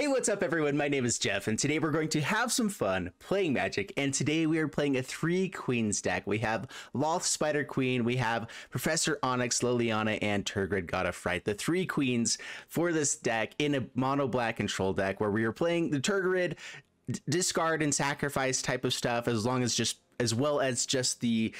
Hey, what's up everyone? My name is Jeff, and today we're going to have some fun playing Magic, and today we are playing a 3 Queens deck. We have Lolth, Spider Queen, we have Professor Onyx, Liliana, and Tergrid, God of Fright. The 3 Queens for this deck in a mono black control deck where we are playing the Tergrid discard and sacrifice type of stuff, as well as just the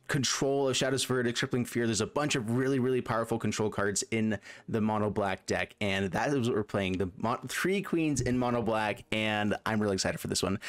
control of Shadow's Verdict, Crippling Fear. There's a bunch of really powerful control cards in the mono black deck, and that is what we're playing, the 3 Queens in mono black, and I'm really excited for this one.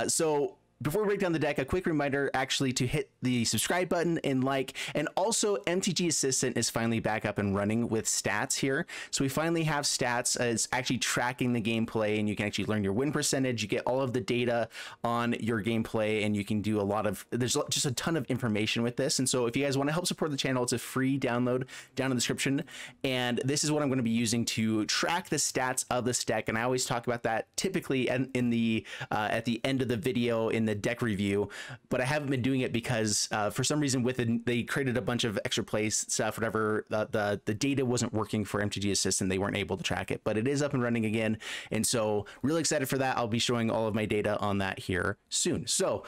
So before we break down the deck, a quick reminder actually to hit the subscribe button and like, and also MTG Assistant is finally back up and running with stats here. So we finally have stats. It's actually tracking the gameplay, and you can actually learn your win percentage. You get all of the data on your gameplay, and you can do a lot of, there's just a ton of information with this. And so if you guys want to help support the channel, it's a free download down in the description. And this is what I'm going to be using to track the stats of this deck. And I always talk about that typically in the at the end of the video in the deck review, but I haven't been doing it because for some reason they created a bunch of extra play stuff, whatever, the data wasn't working for MTG Assistant. They weren't able to track it, but it is up and running again, and so really excited for that. I'll be showing all of my data on that here soon. So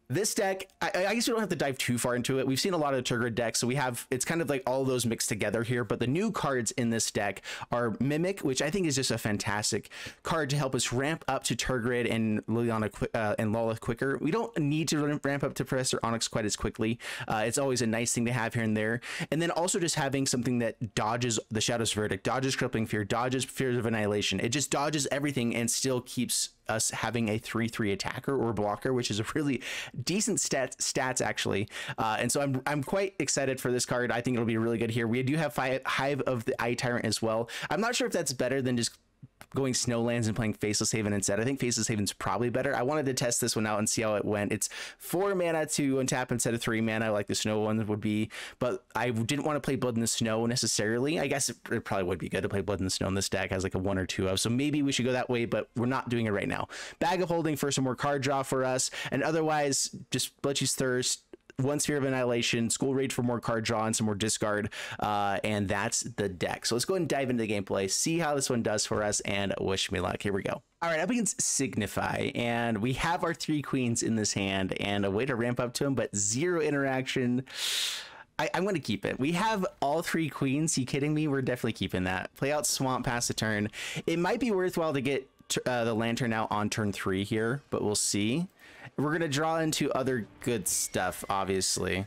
this deck, I guess we don't have to dive too far into it. We've seen a lot of Tergrid decks, so it's kind of like all those mixed together here, but the new cards in this deck are Mimic, which I think is just a fantastic card to help us ramp up to Tergrid and Liliana and Lolth quicker. We don't need to ramp up to Professor Onyx quite as quickly. It's always a nice thing to have here and there. And then also just having something that dodges the Shadow's Verdict, dodges Crippling Fear, dodges Sphere of Annihilation. It just dodges everything and still keeps us having a 3/3 attacker or blocker, which is a really decent stats actually. And so I'm quite excited for this card. I think it'll be really good here. We do have Hive of the Eye Tyrant as well. I'm not sure if that's better than just going Snowlands and playing Faceless Haven instead. I think Faceless Haven's probably better. I wanted to test this one out and see how it went. It's 4 mana to untap instead of 3 mana like the Snow one would be, but I didn't want to play Blood in the Snow necessarily. I guess it probably would be good to play Blood in the Snow in this deck, has like a 1 or 2 of, so maybe we should go that way, but we're not doing it right now. Bag of Holding for some more card draw for us, and otherwise just Bloodchief's Thirst, 1 Sphere of Annihilation, School Rage for more card draw and some more discard, and that's the deck. So let's go ahead and dive into the gameplay, see how this one does for us, and wish me luck. Here we go. All right, up against Signify, and we have our 3 Queens in this hand, and a way to ramp up to them, but 0 interaction. I'm going to keep it. We have all 3 Queens. You kidding me? We're definitely keeping that. Play out Swamp, pass the turn. It might be worthwhile to get the Lantern out on turn 3 here, but we'll see. We're going to draw into other good stuff, obviously.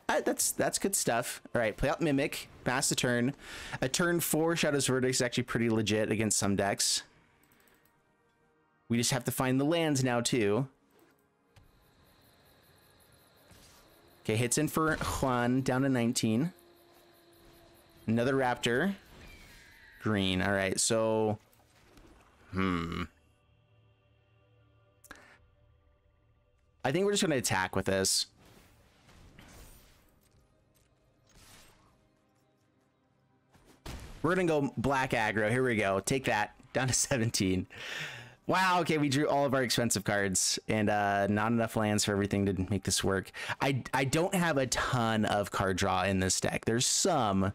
That's good stuff. All right, play out Mimic, pass the turn. A turn 4 Shadow's Verdict is actually pretty legit against some decks. We just have to find the lands now, too. Okay, hits in for Juan, down to 19. Another Raptor. Green. All right, so... I think we're just going to attack with this. We're going to go black aggro. Here we go. Take that. Down to 17. Wow. Okay, we drew all of our expensive cards, and not enough lands for everything to make this work. I don't have a ton of card draw in this deck. There's some.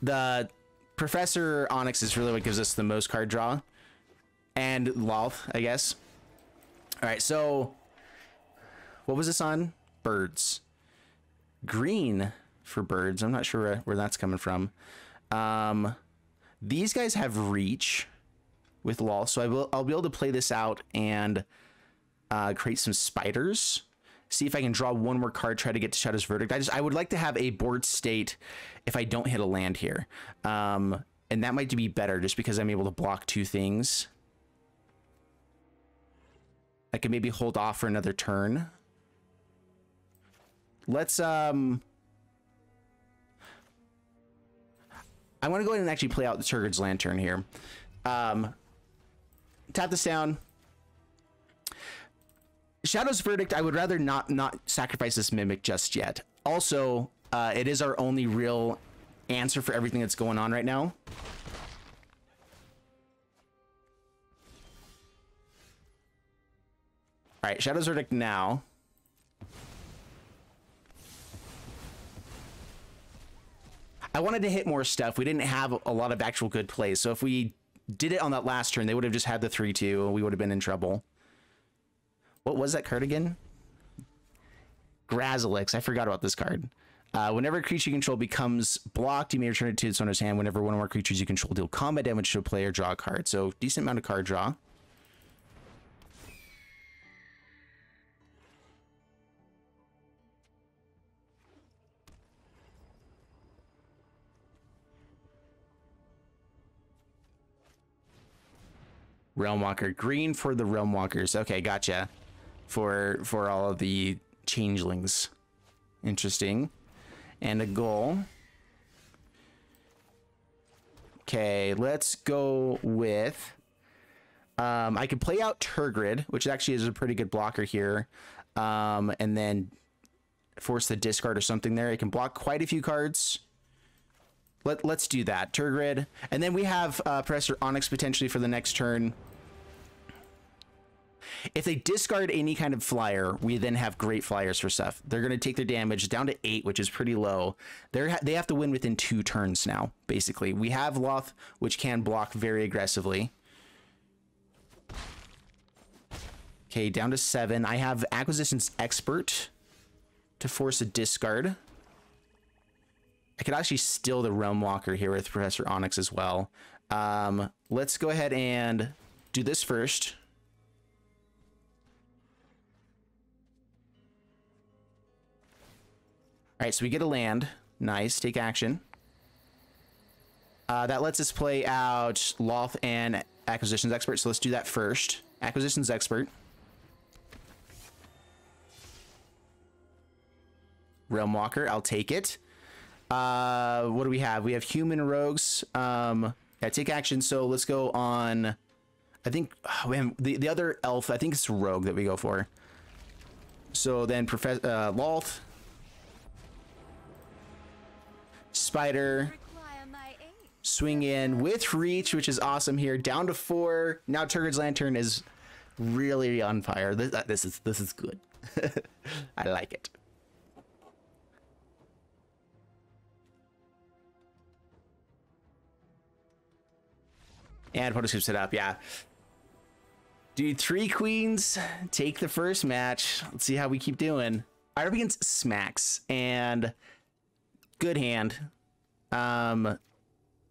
The Professor Onyx is really what gives us the most card draw. And Lolth, I guess. All right, so... what was this on? Birds. Green for birds. I'm not sure where that's coming from. These guys have reach with Lolth, so I'll be able to play this out and create some spiders. See if I can draw 1 more card, try to get to Shadow's Verdict. I would like to have a board state if I don't hit a land here. And that might be better just because I'm able to block 2 things. I can maybe hold off for another turn. Let's I want to go ahead and actually play out the Tergrid's Lantern here. Tap this down. Shadow's Verdict, I would rather not sacrifice this Mimic just yet. Also, it is our only real answer for everything that's going on right now. All right, Shadow's Verdict now. I wanted to hit more stuff. We didn't have a lot of actual good plays. So if we did it on that last turn, they would have just had the 3/2 and we would have been in trouble. What was that card again? Grazilix. I forgot about this card. Whenever a creature you control becomes blocked, you may return it to its owner's hand. Whenever one or more creatures you control deal combat damage to a player, draw a card. So decent amount of card draw. Realmwalker. Green for the Realmwalkers. Okay, gotcha. For all of the changelings. Interesting. And a goal. Okay, let's go with... I could play out Tergrid, which actually is a pretty good blocker here. And then force the discard or something there. It can block quite a few cards. Let's do that. Tergrid. And then we have Professor Onyx potentially for the next turn. If they discard any kind of flyer, we then have great flyers for stuff. They're going to take their damage down to 8, which is pretty low. They have to win within 2 turns now, basically. We have Lolth, which can block very aggressively. Okay, down to 7. I have Acquisitions Expert to force a discard. I could actually steal the Realmwalker here with Professor Onyx as well. Let's go ahead and do this first. All right, so we get a land. Nice, take action. That lets us play out Lolth and Acquisitions Expert, so let's do that first. Acquisitions Expert. Realmwalker, I'll take it. What do we have? We have Human Rogues. Yeah, take action, so let's go on... I think... Oh, man, the other elf, I think it's Rogue that we go for. So then Professor Lolth. Spider, swing in with reach, which is awesome here. Down to 4. Now Tergrid's Lantern is really on fire. This is good. I like it. And Photoscope set up, yeah. Dude, 3 queens. Take the first match. Let's see how we keep doing. I'm up against Smacks and. Good hand.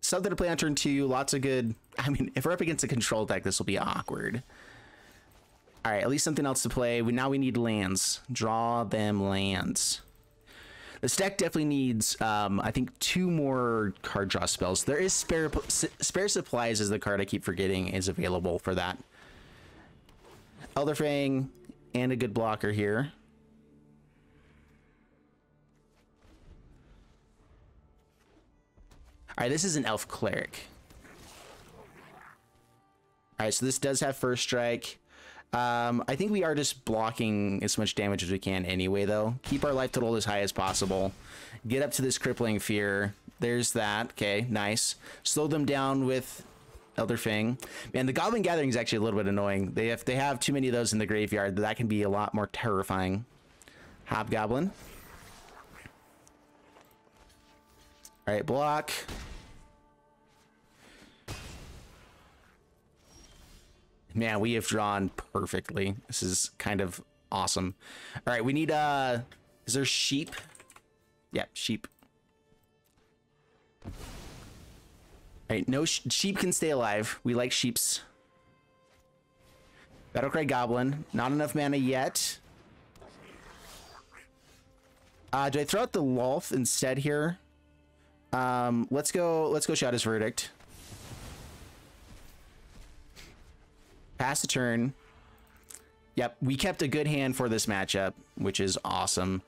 Something to play on turn 2. Lots of good. I mean, if we're up against a control deck, this will be awkward. All right, at least something else to play. Now we need lands. Draw them lands. This deck definitely needs, I think, 2 more card draw spells. There is Spare Supplies is the card I keep forgetting is available for that. Elderfang and a good blocker here. All right, this is an Elf Cleric. All right, so this does have first strike. I think we are just blocking as much damage as we can anyway, though. Keep our life total as high as possible. Get up to this Crippling Fear. There's that. Okay, nice. Slow them down with Elderfang. Man, the Goblin Gathering is actually a little bit annoying. They have too many of those in the graveyard. That can be a lot more terrifying. Hobgoblin. All right, block. Man, we have drawn perfectly. This is kind of awesome. All right, we need is there sheep? Yeah, sheep. All right, no sheep can stay alive. We like sheeps. Battlecry Goblin. Not enough mana yet. Do I throw out the Lolth instead here? Let's go Shadow's Verdict. Pass the turn. Yep, we kept a good hand for this matchup, which is awesome.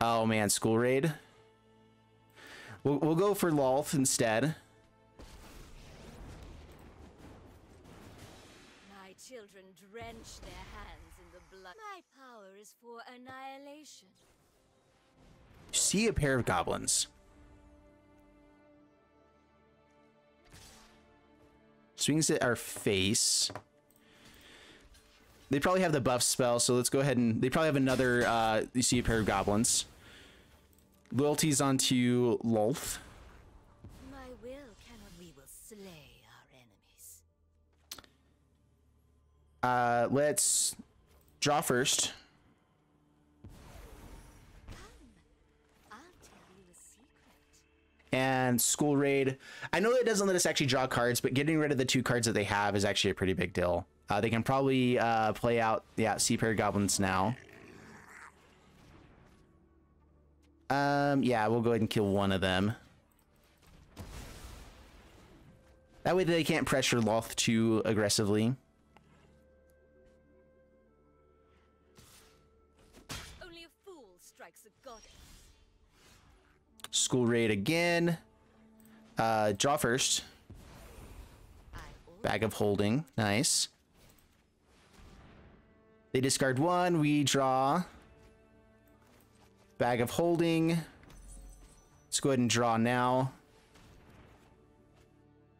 Oh man, School Raid. We'll go for Lolth instead. My children drench their hands in the blood. My power is for annihilation. See a pair of goblins. Swings at our face. They probably have the buff spell, so let's go ahead and... They probably have another, you see a pair of goblins. Loyalties onto Lolth. My will cannot... We will slay our enemies. Let's draw first. I'll tell you a secret. And School Raid. I know it doesn't let us actually draw cards, but getting rid of the 2 cards that they have is actually a pretty big deal. They can probably play out, yeah, Sea Pair Goblins now. Yeah, we'll go ahead and kill one of them. That way they can't pressure Lolth too aggressively. Only a fool strikes a goddess. School Raid again. Draw first. Bag of Holding. Nice. They discard 1. We draw. Bag of Holding. Let's go ahead and draw now.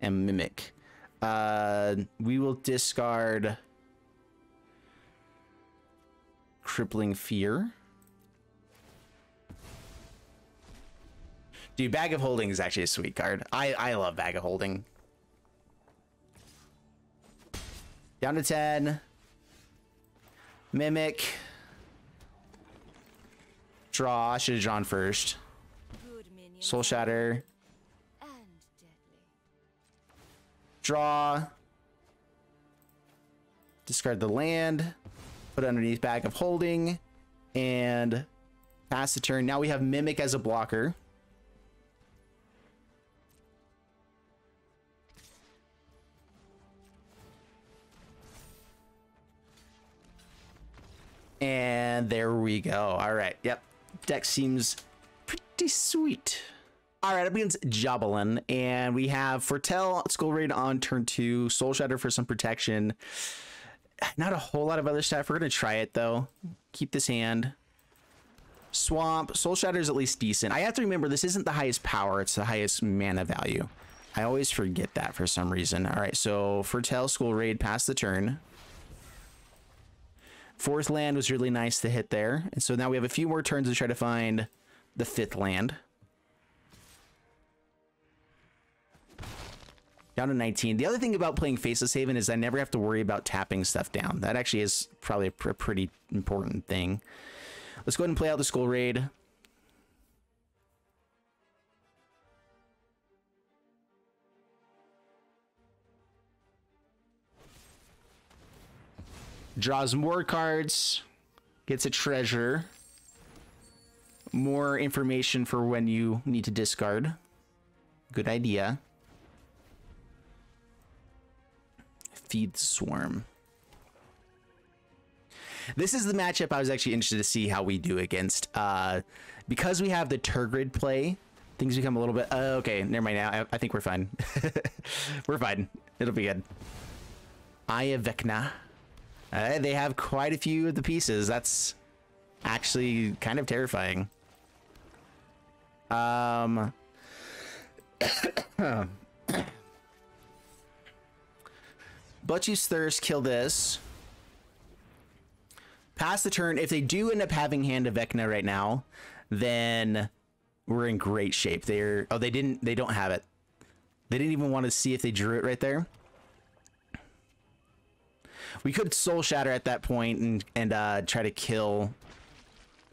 And Mimic. We will discard Crippling Fear. Dude, Bag of Holding is actually a sweet card. I love Bag of Holding. Down to 10. Mimic. Draw. I should have drawn first. Soul Shatter. And deadly. Draw. Discard the land. Put it underneath Bag of Holding. And pass the turn. Now we have Mimic as a blocker. And there we go. All right. Yep. Deck seems pretty sweet. All right. It begins Javelin. And we have Foretell, Skull Raid on turn 2. Soul Shatter for some protection. Not a whole lot of other stuff. We're going to try it, though. Keep this hand. Swamp. Soul Shatter is at least decent. I have to remember, this isn't the highest power. It's the highest mana value. I always forget that for some reason. All right. So Foretell, Skull Raid, pass the turn. 4th land was really nice to hit there. And so now we have a few more turns to try to find the 5th land. Down to 19. The other thing about playing Faceless Haven is I never have to worry about tapping stuff down. That actually is probably a pretty important thing. Let's go ahead and play out the Skull Raid. Draws more cards, gets a treasure, more information for when you need to discard. Good idea. Feed the Swarm. This is the matchup I was actually interested to see how we do against. Because we have the Tergrid play, things become a little bit... okay, never mind now. I think we're fine. We're fine. It'll be good. Eye Vecna. They have quite a few of the pieces. That's actually kind of terrifying. Bloodchief's Thirst, kill this. Pass the turn. If they do end up having Hand of Vecna right now, then we're in great shape. They're... oh, they don't have it. They didn't even want to see if they drew it right there. We could Soul Shatter at that point and try to kill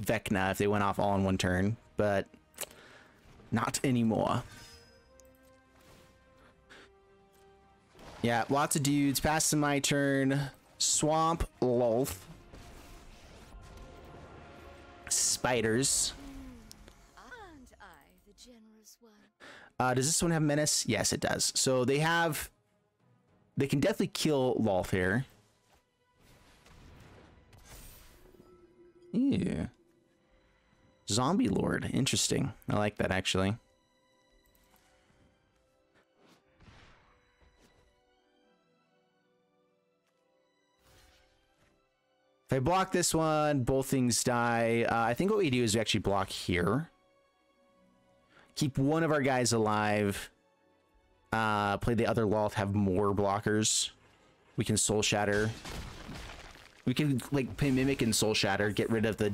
Vecna if they went off all in one turn, but not anymore. Yeah, lots of dudes. Pass to my turn. Swamp, Lolth. Spiders. And I, the generous one. Does this one have Menace? Yes, it does. So they can definitely kill Lolth here. Yeah. Zombie Lord. Interesting. I like that, actually. If I block this one, both things die. I think what we do is we actually block here. Keep one of our guys alive. Play the other Lolth, have more blockers. We can Soul Shatter. We can like play Mimic and Soul Shatter, get rid of the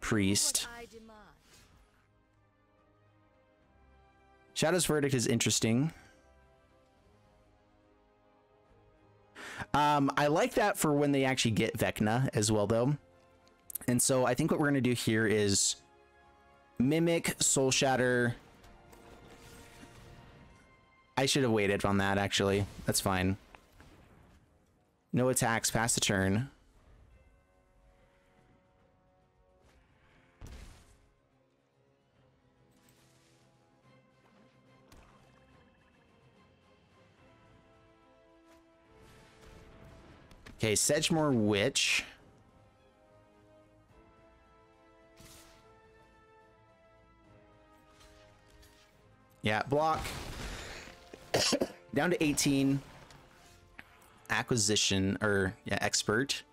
priest. Shadow's Verdict is interesting. I like that for when they actually get Vecna as well, though. And so I think what we're going to do here is Mimic, Soul Shatter. I should have waited on that, actually. That's fine. No attacks, pass the turn. Okay, Sedgemoor Witch. Yeah, block. Down to 18. Acquisition, or yeah, Expert.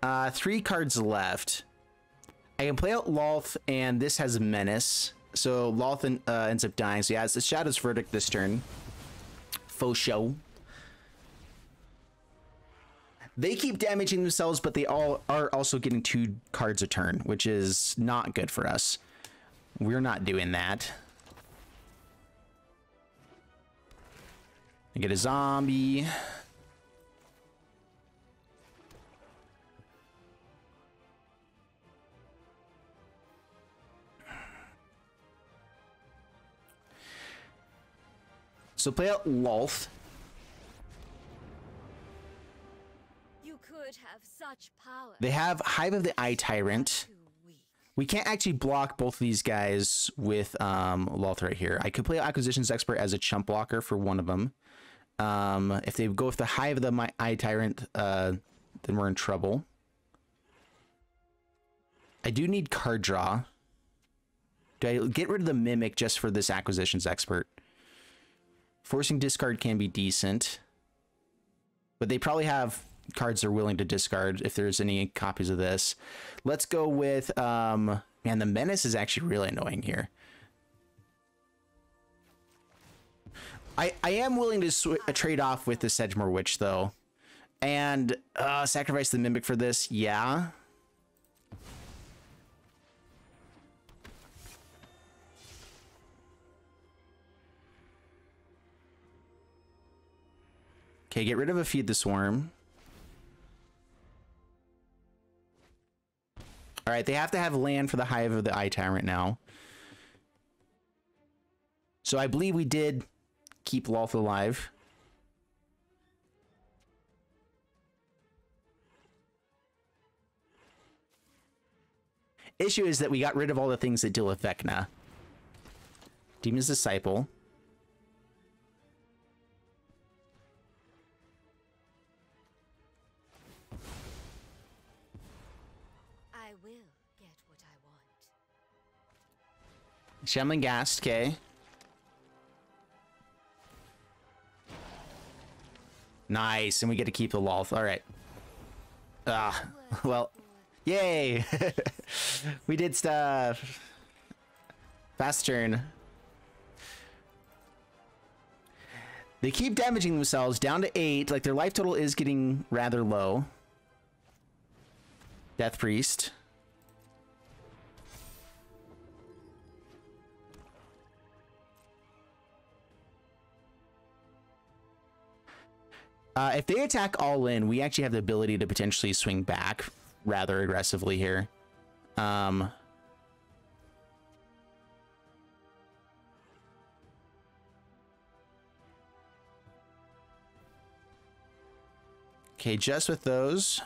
3 cards left. I can play out Lolth, and this has Menace. So Lolth ends up dying. So yeah, it's a Shadow's Verdict this turn. Faux show. They keep damaging themselves, but they all are also getting 2 cards a turn, which is not good for us. We're not doing that. I get a zombie. So play out Lolth. You could have such power. They have Hive of the Eye Tyrant. We can't actually block both of these guys with Lolth right here. I could play Acquisitions Expert as a chump blocker for one of them. If they go with the Hive of the Eye Tyrant, then we're in trouble. I do need card draw. Do I get rid of the Mimic just for this Acquisitions Expert? Forcing discard can be decent. But they probably have cards they're willing to discard if there's any copies of this. Let's go with, man, the Menace is actually really annoying here. I am willing to trade off with the Sedgemoor Witch, though. And sacrifice the Mimic for this, yeah. Okay, get rid of a Feed the Swarm. All right, they have to have land for the Hive of the Eye Tyrant now. So I believe we did keep Lolth alive. Issue is that we got rid of all the things that deal with Vecna. Demon's Disciple. I will get what I want. Shambling Ghast, okay. Nice, and we get to keep the Lolth. All right. Well, yay! We did stuff. Fast turn. They keep damaging themselves down to 8. Like, their life total is getting rather low. Death Priest. If they attack all in, we actually have the ability to potentially swing back rather aggressively here. Okay, just with those.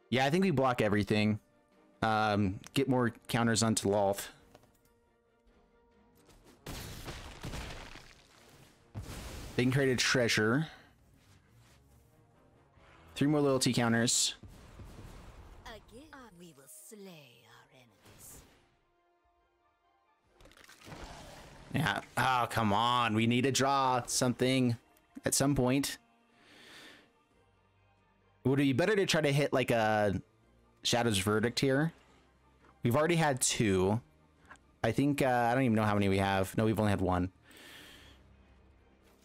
Yeah, I think we block everything. Get more counters onto Lolth. They can create a treasure. 3 more loyalty counters. Again, we will slay our enemies. Yeah. Oh, come on. We need to draw something at some point. Would it be better to try to hit like a Shadow's Verdict here? We've already had 2. I think, I don't even know how many we have. No, we've only had 1.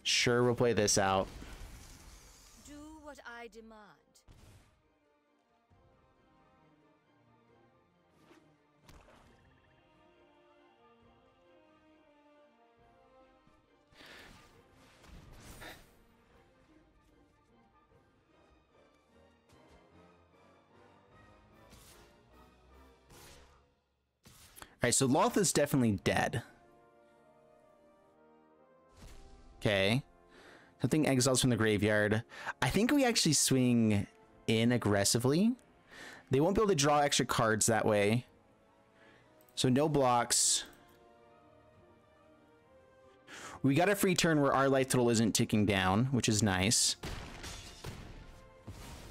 Sure, we'll play this out. Do what I demand. right, so Lolth is definitely dead. Okay. Something exiles from the graveyard. I think we actually swing in aggressively. They won't be able to draw extra cards that way. So no blocks. We got a free turn where our life total isn't ticking down, which is nice.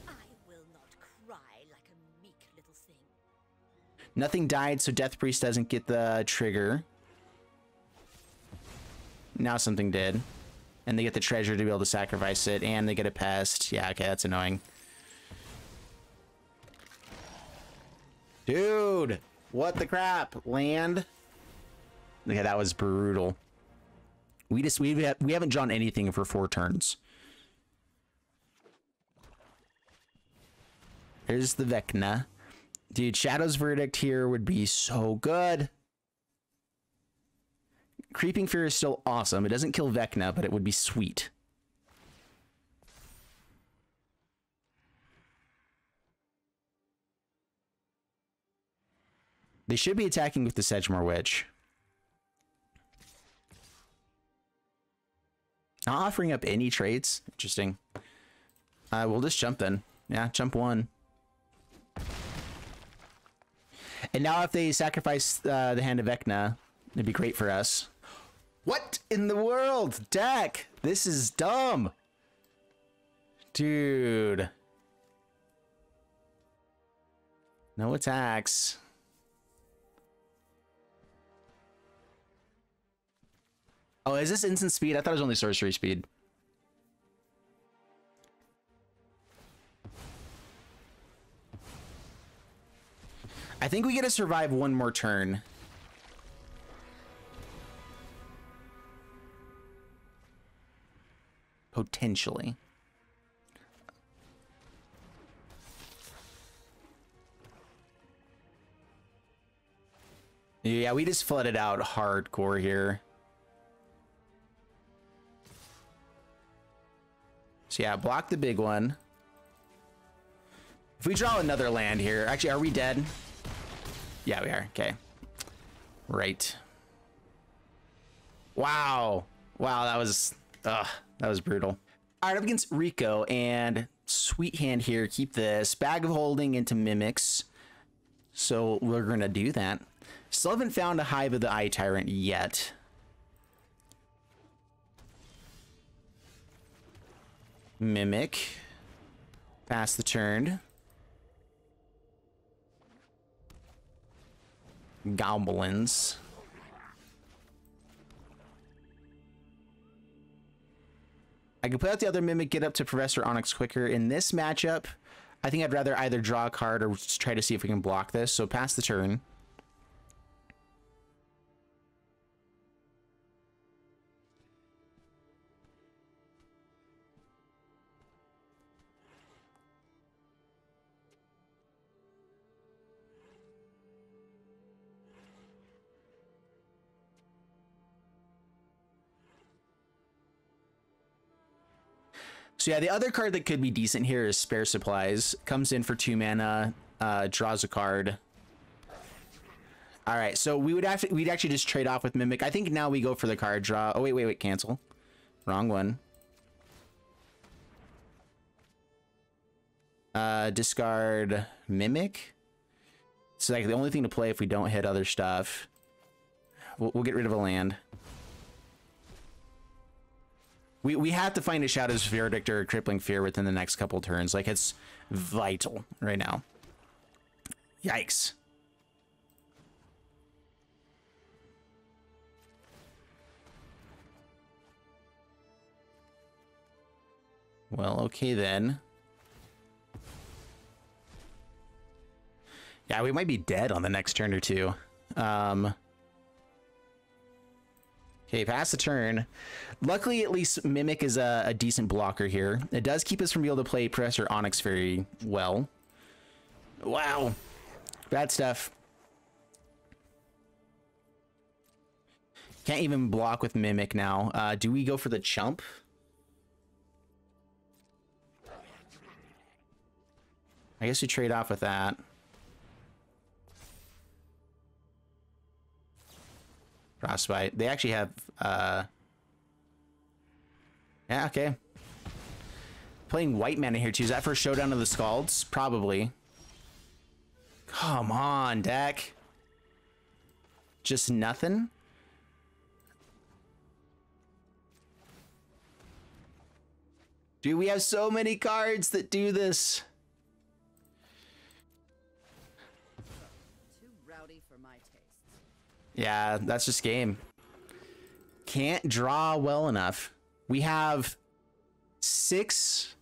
I will not cry like a meek little thing. Nothing died, so Death Priest doesn't get the trigger. Now something did. And they get the treasure to be able to sacrifice it, and they get a pest. Yeah, okay, that's annoying. Dude, what the crap? Land? Okay, that was brutal. We haven't drawn anything for 4 turns. There's the Vecna. Dude, Shadow's Verdict here would be so good. Crippling Fear is still awesome. It doesn't kill Vecna, but it would be sweet. They should be attacking with the Sedgemoor Witch. Not offering up any traits. Interesting. We'll just jump then. Yeah, jump 1. And now if they sacrifice the Hand of Vecna, it'd be great for us. What in the world? Deck! This is dumb! Dude. No attacks. Oh, is this instant speed? I thought it was only sorcery speed. I think we get to survive 1 more turn. Potentially. Yeah, we just flooded out hardcore here. So yeah, block the big one. If we draw another land here, actually, are we dead? Yeah, we are. Okay. Right. Wow. Wow, that was brutal. All right, up against Rico, and sweet hand here. Keep this Bag of Holding into Mimics. So we're gonna do that. Still haven't found a Hive of the Eye Tyrant yet. Mimic. Pass the turn. Goblins. I could put out the other Mimic, get up to Professor Onyx quicker. In this matchup, I think I'd rather either draw a card or just try to see if we can block this. So pass the turn. So yeah, the other card that could be decent here is Spare Supplies. Comes in for 2 mana, draws a card. All right, so we'd actually just trade off with Mimic. I think now we go for the card draw. Oh wait, cancel. Wrong one. Discard Mimic. It's like the only thing to play if we don't hit other stuff. We'll get rid of a land. We have to find a Shadow's Verdict or a Crippling Fear within the next couple turns. Like, it's vital right now. Yikes. Well, okay then. Yeah, we might be dead on the next turn or 2. Okay, pass the turn. Luckily, at least Mimic is a decent blocker here. It does keep us from being able to play Professor Onyx very well. Wow. Bad stuff. Can't even block with Mimic now. Do we go for the chump? I guess we trade off with that. Frostbite. They actually have, yeah, okay. Playing white mana here too. Is that for Showdown of the Scalds? Probably. Come on, deck. Just nothing? Dude, we have so many cards that do this. Too rowdy for my tastes. Yeah, that's just game. Can't draw well enough. We have six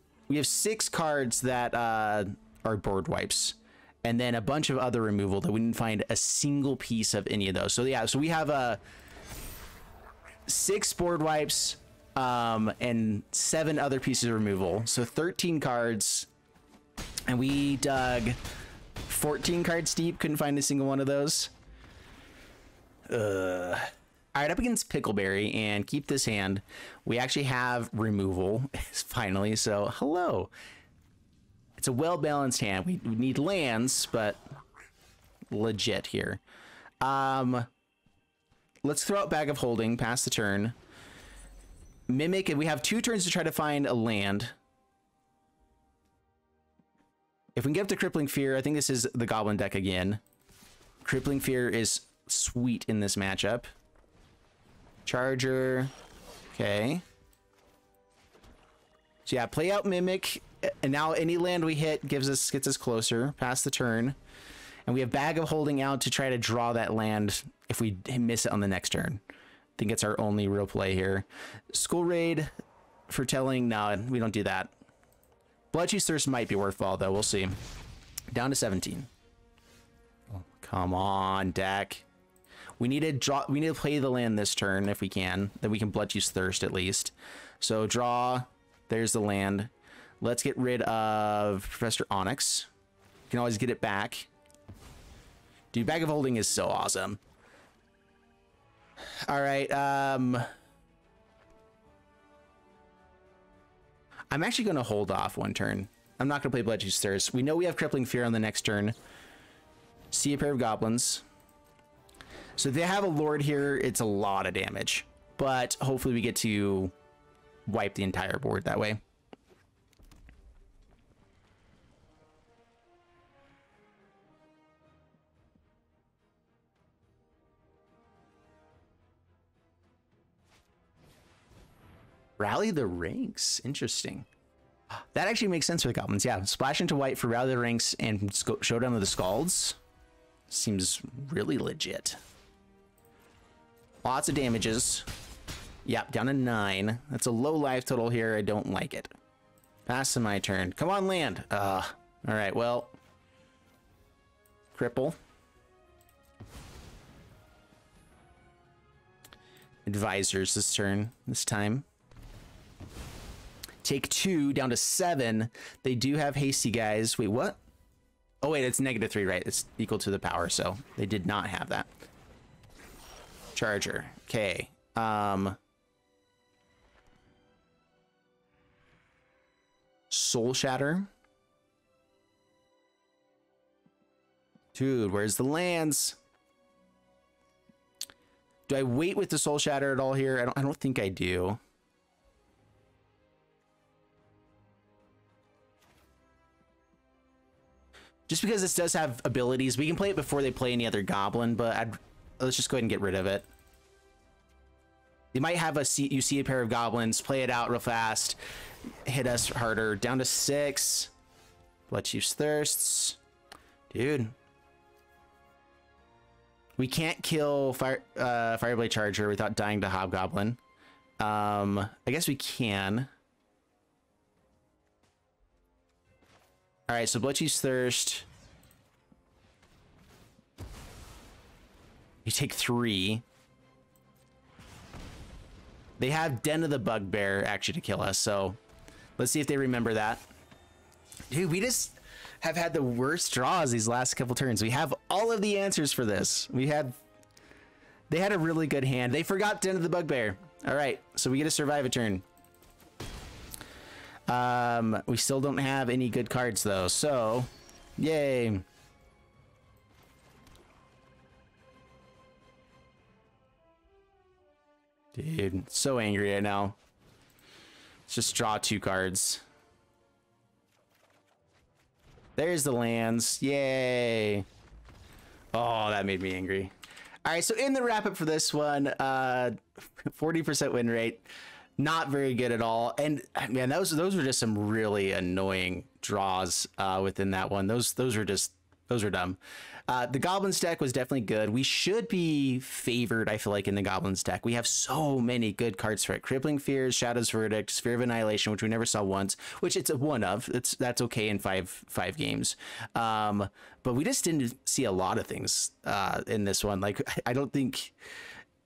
cards that are board wipes, and then a bunch of other removal that we didn't find a single piece of any of those. So yeah, so we have 6 board wipes and 7 other pieces of removal. So 13 cards, and we dug 14 cards deep, couldn't find a single one of those. All right, up against Pickleberry, and keep this hand. We actually have removal, finally, so hello. It's a well-balanced hand. We need lands, but legit here. Let's throw out Bag of Holding, pass the turn. Mimic, and we have 2 turns to try to find a land. If we can get up to Crippling Fear, I think this is the Goblin deck again. Crippling Fear is sweet in this matchup. Charger. Okay. So yeah, play out Mimic, and now any land we hit gets us closer past the turn. And we have Bag of Holding out to try to draw that land if we miss it on the next turn. I think it's our only real play here. School Raid for telling, no, we don't do that. Bloodchief Thirst might be worthwhile though, we'll see. Down to 17. Oh, come on, deck. We need to play the land this turn if we can. Then we can Bloodchief Thirst at least. So draw. There's the land. Let's get rid of Professor Onyx. You can always get it back. Dude, Bag of Holding is so awesome. All right. I'm actually going to hold off one turn. I'm not going to play Bloodchief Thirst. We know we have Crippling Fear on the next turn. See a pair of goblins. So if they have a Lord here, it's a lot of damage. But hopefully we get to wipe the entire board that way. Rally the Ranks. Interesting. That actually makes sense for the goblins. Yeah, splash into white for Rally the Ranks and Showdown of the Scalds. Seems really legit. Lots of damages. Yep, down to 9. That's a low life total here. I don't like it. Pass to my turn. Come on, land. All right, well. Cripple. Advisors this time. Take 2 down to 7. They do have hasty guys. Wait, what? Oh wait, it's -3, right? It's equal to the power, so they did not have that. Charger. Okay. Soul Shatter. Dude, where's the lands? Do I wait with the Soul Shatter at all here? I don't think I do. Just because this does have abilities, we can play it before they play any other goblin, but let's just go ahead and get rid of it. They might have you see a pair of goblins, play it out real fast, hit us harder. Down to 6. Bloodchief's Thirsts. Dude. We can't kill Fireblade Charger without dying to Hobgoblin. I guess we can. All right, so Bloodchief's Thirst. You take 3. They have Den of the Bugbear actually to kill us, so let's see if they remember that. Dude, we just have had the worst draws these last couple turns. We have all of the answers for this. They had a really good hand. They forgot Den of the Bugbear. All right, so we get to survive a turn. We still don't have any good cards though, so yay. Dude, so angry right now. Let's just draw 2 cards. There's the lands. Yay. Oh, that made me angry. All right, so in the wrap up for this one, 40% win rate. Not very good at all. And man, those were just some really annoying draws within that one. Those are dumb. The Goblins deck was definitely good. We should be favored, I feel like, in the Goblins deck. We have so many good cards for it. Crippling Fear, Shadow's Verdict, Sphere of Annihilation, which we never saw once, which it's a one of. That's okay in five games. But we just didn't see a lot of things in this one. Like, I don't think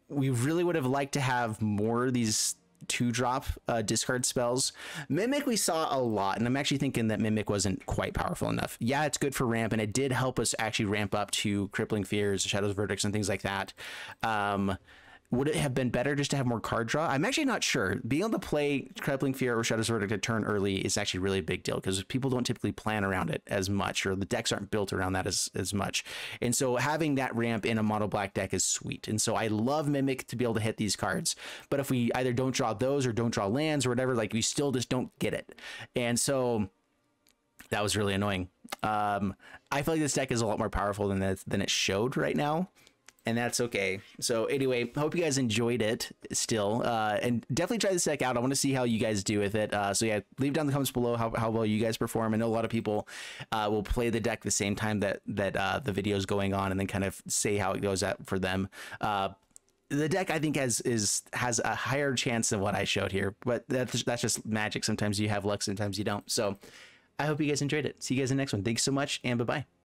we really would have liked to have more of these 2-drop discard spells. Mimic we saw a lot, and I'm actually thinking that Mimic wasn't quite powerful enough. Yeah, it's good for ramp, and it did help us actually ramp up to Crippling Fears, Shadow's Verdicts, and things like that. Would it have been better just to have more card draw? I'm actually not sure. Being able to play Crippling Fear or Shadow's Verdict a turn early is actually really a big deal because people don't typically plan around it as much, or the decks aren't built around that as much. And so having that ramp in a mono black deck is sweet. And so I love Mimic to be able to hit these cards. But if we either don't draw those or don't draw lands or whatever, like we still just don't get it. And so that was really annoying. I feel like this deck is a lot more powerful than it showed right now. And that's okay. So anyway, hope you guys enjoyed it still. And definitely try this deck out. I want to see how you guys do with it. So yeah, leave down in the comments below how well you guys perform. I know a lot of people will play the deck the same time that the video is going on and then kind of say how it goes out for them. The deck I think has a higher chance than what I showed here, but that's just magic. Sometimes you have luck, sometimes you don't. So I hope you guys enjoyed it. See you guys in the next one. Thanks so much, and bye-bye.